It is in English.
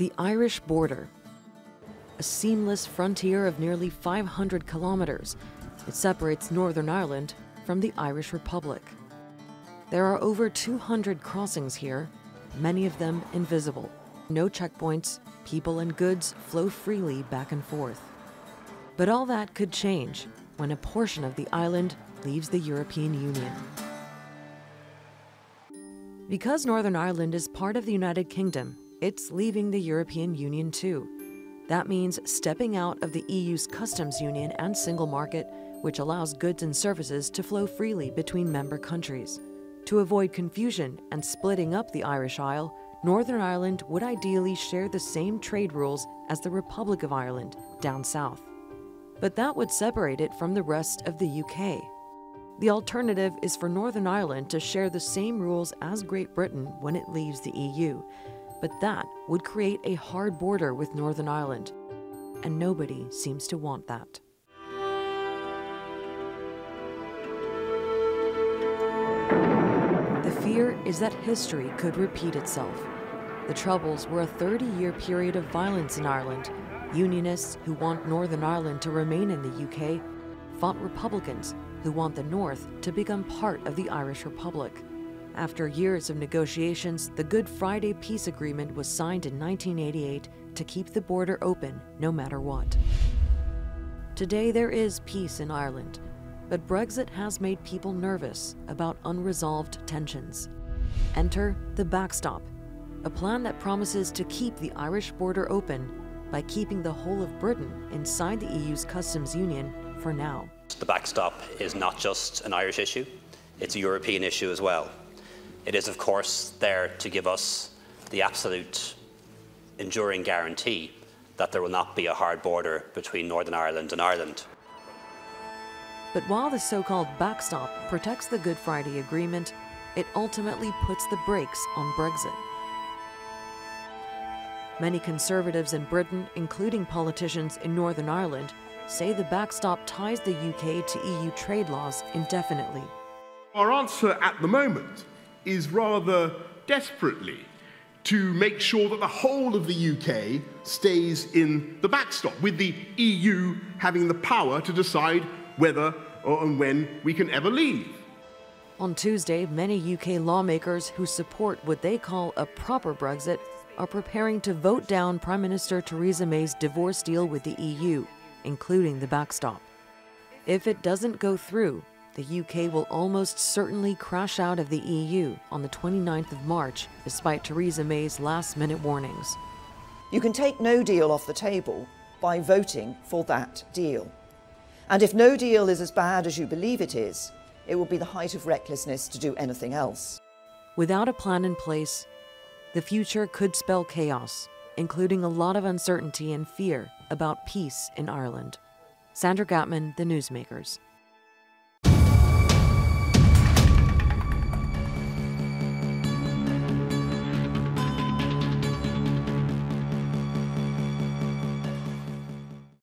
The Irish border. A seamless frontier of nearly 500 kilometers. It separates Northern Ireland from the Irish Republic. There are over 200 crossings here, many of them invisible. No checkpoints, people and goods flow freely back and forth. But all that could change when a portion of the island leaves the European Union. Because Northern Ireland is part of the United Kingdom, it's leaving the European Union too. That means stepping out of the EU's customs union and single market, which allows goods and services to flow freely between member countries. To avoid confusion and splitting up the Irish Isle, Northern Ireland would ideally share the same trade rules as the Republic of Ireland down south. But that would separate it from the rest of the UK. The alternative is for Northern Ireland to share the same rules as Great Britain when it leaves the EU, but that would create a hard border with Northern Ireland, and nobody seems to want that. The fear is that history could repeat itself. The Troubles were a 30-year period of violence in Ireland. Unionists who want Northern Ireland to remain in the UK fought Republicans who want the North to become part of the Irish Republic. After years of negotiations, the Good Friday Peace Agreement was signed in 1988 to keep the border open no matter what. Today there is peace in Ireland, but Brexit has made people nervous about unresolved tensions. Enter the backstop, a plan that promises to keep the Irish border open by keeping the whole of Britain inside the EU's customs union for now. The backstop is not just an Irish issue, it's a European issue as well. It is, of course, there to give us the absolute enduring guarantee that there will not be a hard border between Northern Ireland and Ireland. But while the so-called backstop protects the Good Friday Agreement, it ultimately puts the brakes on Brexit. Many Conservatives in Britain, including politicians in Northern Ireland, say the backstop ties the UK to EU trade laws indefinitely. Our answer at the moment is rather desperately to make sure that the whole of the UK stays in the backstop, with the EU having the power to decide whether and when we can ever leave. On Tuesday, many UK lawmakers who support what they call a proper Brexit are preparing to vote down Prime Minister Theresa May's divorce deal with the EU, including the backstop. If it doesn't go through, the UK will almost certainly crash out of the EU on the 29th of March, despite Theresa May's last-minute warnings. You can take no deal off the table by voting for that deal. And if no deal is as bad as you believe it will be the height of recklessness to do anything else. Without a plan in place, the future could spell chaos, including a lot of uncertainty and fear about peace in Ireland. Sandra Gathmann, The Newsmakers.